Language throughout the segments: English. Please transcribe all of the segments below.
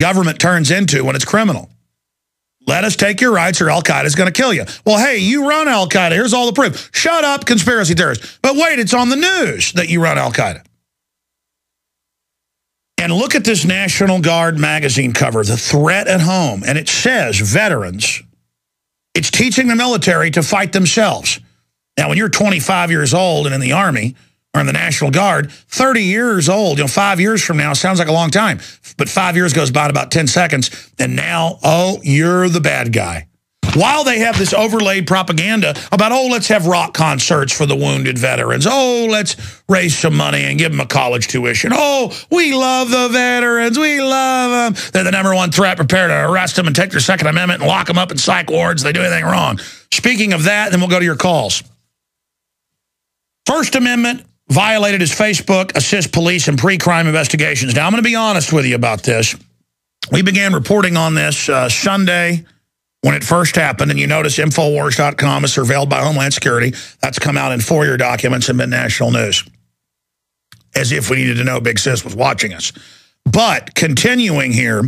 government turns into when it's criminal. Let us take your rights or Al-Qaeda is going to kill you. Well, hey, you run Al-Qaeda. Here's all the proof. Shut up, conspiracy theorists. But wait, it's on the news that you run Al-Qaeda. And look at this National Guard magazine cover, The Threat at Home. And it says veterans. It's teaching the military to fight themselves. Now, when you're 25 years old and in the Army or in the National Guard, 30 years old, 5 years from now sounds like a long time. But 5 years goes by in about 10 seconds. And now, oh, you're the bad guy. While they have this overlaid propaganda about, oh, let's have rock concerts for the wounded veterans. Oh, let's raise some money and give them a college tuition. Oh, we love the veterans. We love them. They're the #1 threat. Prepare to arrest them and take their Second Amendment and lock them up in psych wards. They do anything wrong. Speaking of that, then we'll go to your calls. First Amendment violated his Facebook, assist police in pre-crime investigations. Now, I'm going to be honest with you about this. We began reporting on this Sunday when it first happened, and you notice Infowars.com is surveilled by Homeland Security. That's come out in FOIA documents and been national news. As if we needed to know Big Sis was watching us. But continuing here,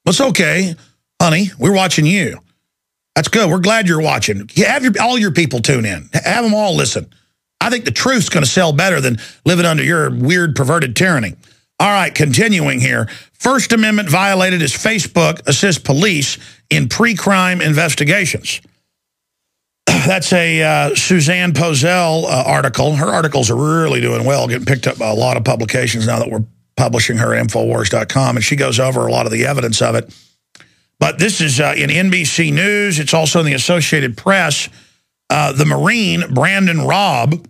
it's okay, honey, we're watching you. That's good. We're glad you're watching. Have all your people tune in. Have them all listen. I think the truth's going to sell better than living under your weird, perverted tyranny. All right, continuing here. First Amendment violated his Facebook, assist police in pre-crime investigations. That's a Suzanne Pozell article. Her articles are really doing well, getting picked up by a lot of publications now that we're publishing her at Infowars.com, and she goes over a lot of the evidence of it. But this is in NBC News. It's also in the Associated Press. The Marine, Brandon Robb,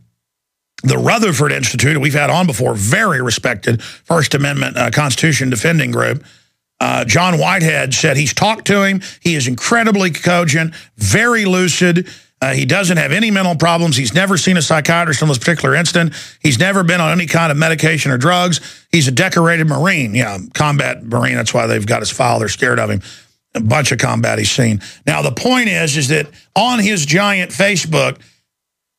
the Rutherford Institute, we've had on before, very respected First Amendment Constitution defending group. John Whitehead said he's talked to him. He is incredibly cogent, very lucid. He doesn't have any mental problems. He's never seen a psychiatrist on this particular incident. He's never been on any kind of medication or drugs. He's a decorated Marine. Yeah, combat Marine. That's why they've got his file. They're scared of him. A bunch of combat he's seen. Now, the point is that on his giant Facebook,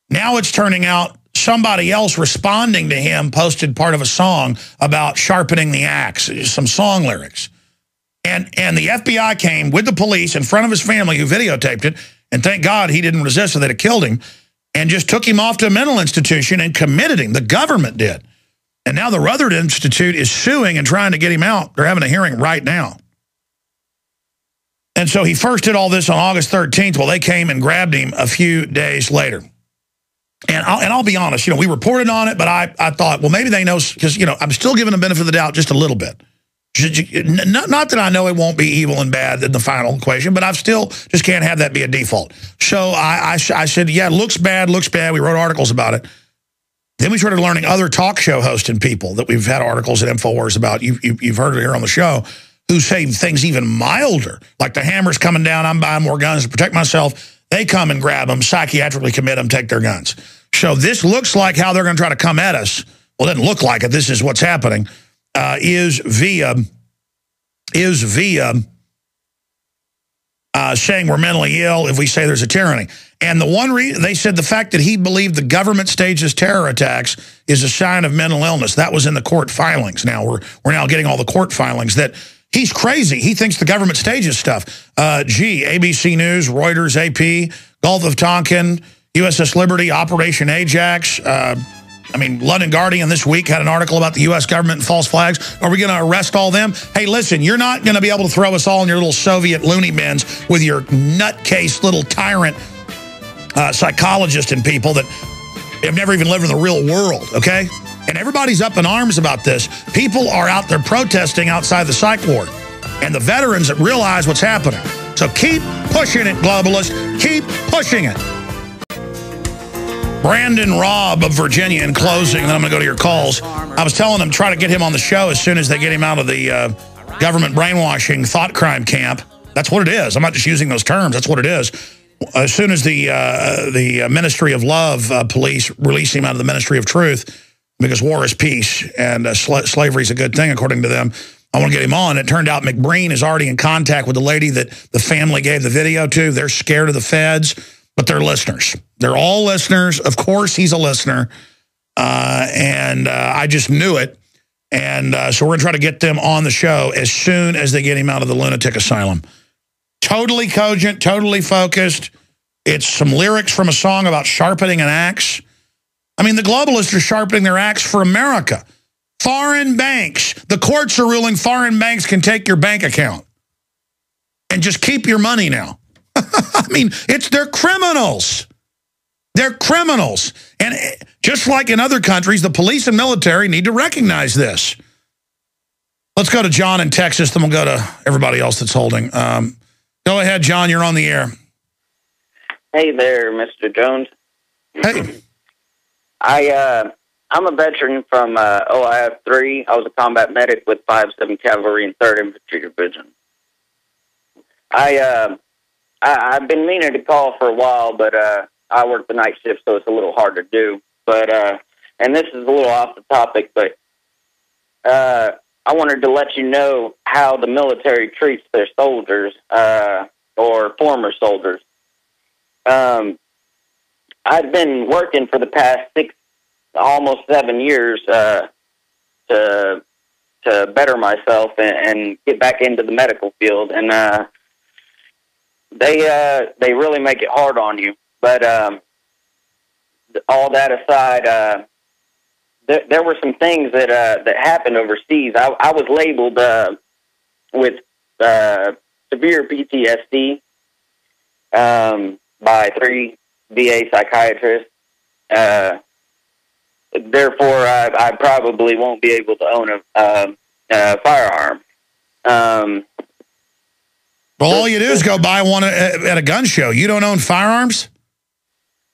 now it's turning out somebody else responding to him posted part of a song about sharpening the axe, some song lyrics. And the FBI came with the police in front of his family who videotaped it, and thank God he didn't resist or they'd have killed him, and just took him off to a mental institution and committed him. The government did. And now the Rutherford Institute is suing and trying to get him out. They're having a hearing right now. And so he first did all this on August 13th. Well, they came and grabbed him a few days later. And I'll be honest, we reported on it, but I thought, well, maybe they know, because, I'm still giving them the benefit of the doubt just a little bit. Not that I know it won't be evil and bad in the final equation, but I still just can't have that be a default. So I said, yeah, looks bad. We wrote articles about it. Then we started learning other talk show hosting people that we've had articles at InfoWars about. You've heard it here on the show, who say things even milder, like the hammer's coming down, I'm buying more guns to protect myself. They come and grab them, psychiatrically commit them, take their guns. So this looks like how they're going to try to come at us. Well, it doesn't look like it. This is what's happening. Is via saying we're mentally ill if we say there's a tyranny. And the one reason, they said the fact that he believed the government stages terror attacks is a sign of mental illness. That was in the court filings. Now we're now getting all the court filings that he's crazy. He thinks the government stages stuff. ABC News, Reuters, AP, Gulf of Tonkin, USS Liberty, Operation Ajax. London Guardian this week had an article about the U.S. government and false flags. Are we going to arrest all them? Hey, listen, you're not going to be able to throw us all in your little Soviet loony bins with your nutcase little tyrant psychologist and people that have never even lived in the real world, okay? And everybody's up in arms about this. People are out there protesting outside the psych ward. And the veterans that realize what's happening. So keep pushing it, globalists. Keep pushing it. Brandon Robb of Virginia in closing, and then I'm going to go to your calls. I was telling them try to get him on the show as soon as they get him out of the government brainwashing thought crime camp. That's what it is. I'm not just using those terms. That's what it is. As soon as the Ministry of Love police release him out of the Ministry of Truth, because war is peace and slavery is a good thing, according to them, I want to get him on. It turned out McBreen is already in contact with the lady that the family gave the video to. They're scared of the feds, but they're listeners. They're all listeners. Of course, he's a listener. And I just knew it. And so we're going to try to get them on the show as soon as they get him out of the lunatic asylum. Totally cogent, totally focused. It's some lyrics from a song about sharpening an axe. I mean, the globalists are sharpening their axe for America. Foreign banks. The courts are ruling foreign banks can take your bank account and just keep your money now. I mean, they're criminals. They're criminals. And just like in other countries, the police and military need to recognize this. Let's go to John in Texas, then we'll go to everybody else that's holding. Go ahead, John. You're on the air. Hey there, Mr. Jones. Hey. I'm a veteran from OIF-3. I was a combat medic with 5-7 Cavalry and 3rd Infantry Division. I've been meaning to call for a while, but I work the night shift, so it's a little hard to do. But and this is a little off the topic, but I wanted to let you know how the military treats their soldiers or former soldiers. I've been working for the past almost 7 years to better myself and get back into the medical field, and they really make it hard on you. But all that aside, there were some things that happened overseas. I was labeled with severe PTSD by 3 VA psychiatrists. Therefore, I probably won't be able to own a firearm. Well, all you do is go buy one at a gun show. You don't own firearms?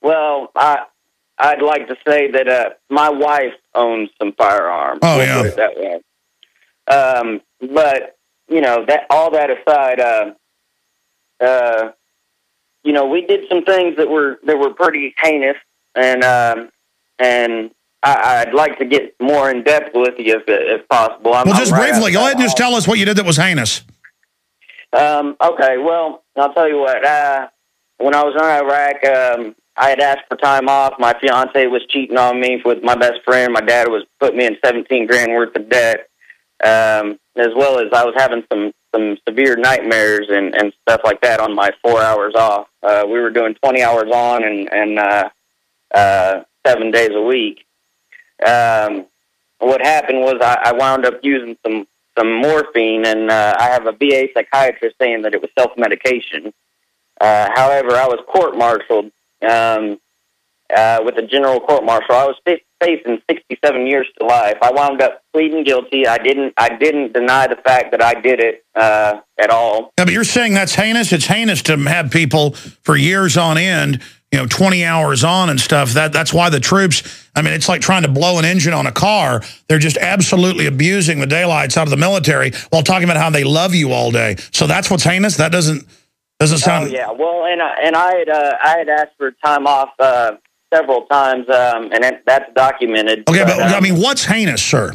Well, I'd like to say that my wife owns some firearms. Oh, we'll yeah. put it that way. But, you know, all that aside, you know, we did some things that were pretty heinous, and I'd like to get more in depth with you if possible. Well, just briefly, go ahead and just tell us what you did that was heinous. Okay, well, I'll tell you what. When I was in Iraq, I had asked for time off. My fiance was cheating on me with my best friend. My dad was putting me in 17 grand worth of debt, as well as I was having some severe nightmares and stuff like that on my 4 hours off. We were doing 20 hours on and 7 days a week. What happened was I wound up using some morphine, and I have a VA psychiatrist saying that it was self-medication. However, I was court-martialed with a general court-martial. I was facing 67 years to life. I wound up pleading guilty. I didn't deny the fact that I did it at all. Yeah, but you're saying that's heinous? It's heinous to have people for years on end, you know, 20 hours on and stuff. That's why the troops, I mean, it's like trying to blow an engine on a car. They're just absolutely abusing the daylights out of the military while talking about how they love you all day. So that's what's heinous? That doesn't sound... Oh, yeah. Well, and I had asked for time off several times, and that's documented. Okay, but I mean, what's heinous, sir?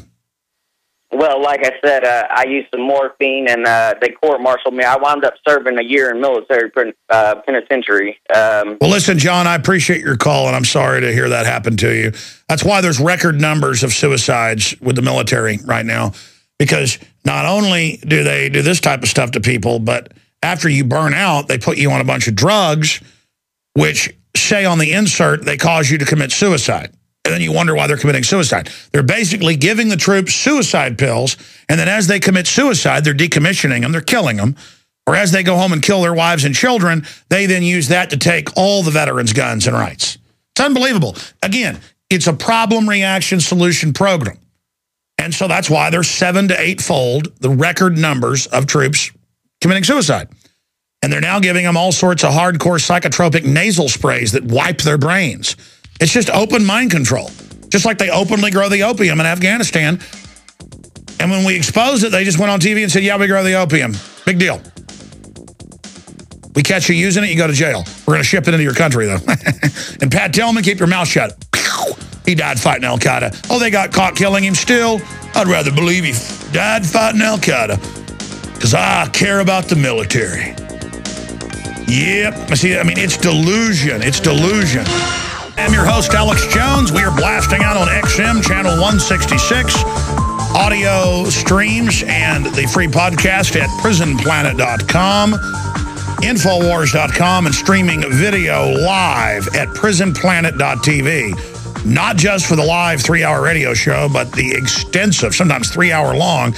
Well, like I said, I used some morphine, and they court-martialed me. I wound up serving a year in military penitentiary. Well, listen, John, I appreciate your call, and I'm sorry to hear that happen to you. That's why there's record numbers of suicides with the military right now, because not only do they do this type of stuff to people, but after you burn out, they put you on a bunch of drugs, which say on the insert they cause you to commit suicide. And then you wonder why they're committing suicide. They're basically giving the troops suicide pills, and then as they commit suicide, they're decommissioning them, they're killing them. Or as they go home and kill their wives and children, they then use that to take all the veterans' guns and rights. It's unbelievable. Again, it's a problem, reaction, solution program. And so that's why there's 7- to 8-fold the record numbers of troops committing suicide. And they're now giving them all sorts of hardcore psychotropic nasal sprays that wipe their brains. It's just open mind control. Just like they openly grow the opium in Afghanistan. And when we exposed it, they just went on TV and said, yeah, we grow the opium. Big deal. We catch you using it, you go to jail. We're going to ship it into your country, though. And Pat Tillman, keep your mouth shut. He died fighting Al-Qaeda. Oh, they got caught killing him still? I'd rather believe he died fighting Al-Qaeda. Because I care about the military. Yep. See, I mean, it's delusion. It's delusion. I'm your host, Alex Jones. We are blasting out on XM, channel 166. audio streams and the free podcast at prisonplanet.com, Infowars.com, and streaming video live at prisonplanet.tv. Not just for the live 3-hour radio show, but the extensive, sometimes 3-hour long,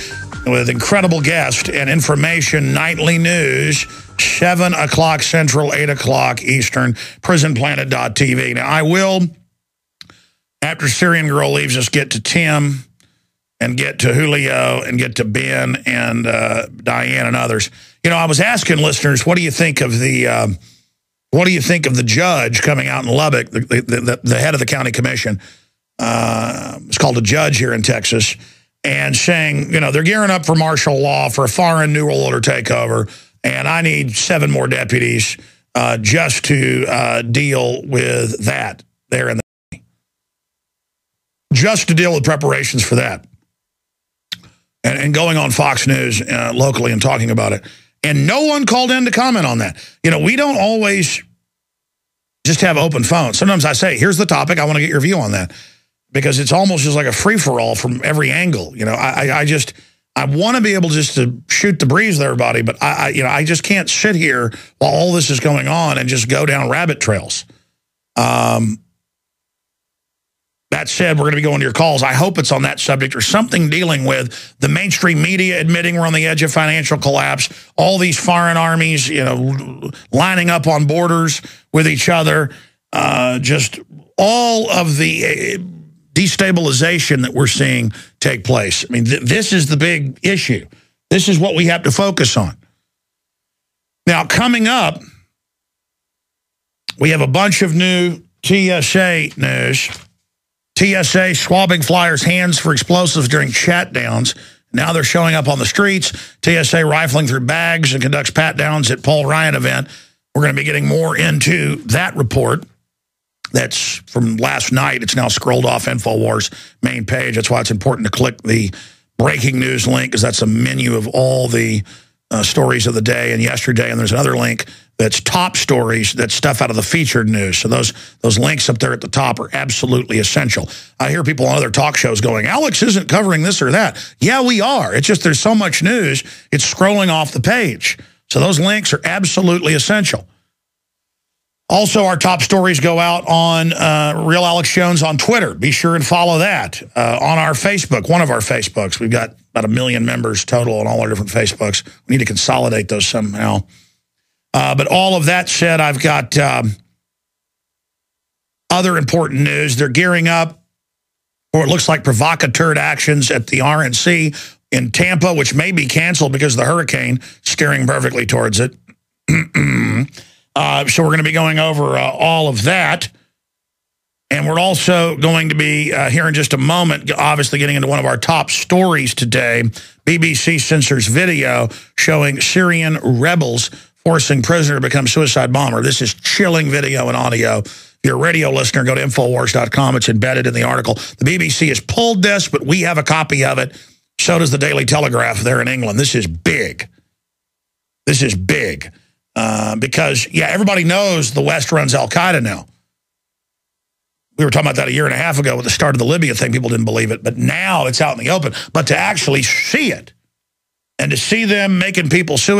with incredible guests and information, nightly news, 7 o'clock Central, 8 o'clock Eastern, prisonplanet.tv. Now, I will, after Syrian Girl leaves us, get to Tim and get to Julio and get to Ben and Diane and others. You know, I was asking listeners, what do you think of the judge coming out in Lubbock, the head of the county commission? It's called a judge here in Texas, and saying, you know, they're gearing up for martial law, for a foreign New World Order takeover, and I need 7 more deputies just to deal with that there in the county. Just to deal with preparations for that. And going on Fox News locally and talking about it. And no one called in to comment on that. You know, we don't always just have open phones. Sometimes I say, here's the topic, I want to get your view on that. Because it's almost just like a free-for-all from every angle. You know, I want to be able just to shoot the breeze with everybody, but I just can't sit here while all this is going on and just go down rabbit trails. That said, we're going to be going to your calls. I hope it's on that subject or something dealing with the mainstream media admitting we're on the edge of financial collapse, all these foreign armies, you know, lining up on borders with each other, just all of the destabilization that we're seeing take place. I mean, this is the big issue. This is what we have to focus on. Now, coming up, we have a bunch of new TSA news. TSA swabbing flyers' hands for explosives during chat-downs. Now they're showing up on the streets. TSA rifling through bags and conducts pat-downs at Paul Ryan event. We're going to be getting more into that report. That's from last night. It's now scrolled off InfoWars main page. That's why it's important to click the breaking news link, because that's a menu of all the stories of the day and yesterday. And there's another link that's top stories, that's stuff out of the featured news. So those links up there at the top are absolutely essential. I hear people on other talk shows going, Alex isn't covering this or that. Yeah, we are. It's just there's so much news, it's scrolling off the page. So those links are absolutely essential. Also, our top stories go out on Real Alex Jones on Twitter. Be sure and follow that. On our Facebook, one of our Facebooks. We've got about 1 million members total on all our different Facebooks. We need to consolidate those somehow. But all of that said, I've got other important news. They're gearing up for it looks like provocateur actions at the RNC in Tampa, which may be canceled because of the hurricane steering perfectly towards it. So we're going to be going over all of that. And we're also going to be, here in just a moment, obviously getting into one of our top stories today. BBC censors video showing Syrian rebels forcing prisoner to become suicide bomber. This is chilling video and audio. If you're a radio listener, go to Infowars.com. It's embedded in the article. The BBC has pulled this, but we have a copy of it. So does the Daily Telegraph there in England. This is big. This is big. Because, yeah, everybody knows the West runs al-Qaeda now. We were talking about that 1.5 years ago with the start of the Libya thing. People didn't believe it. But now it's out in the open. But to actually see it and to see them making people suicide,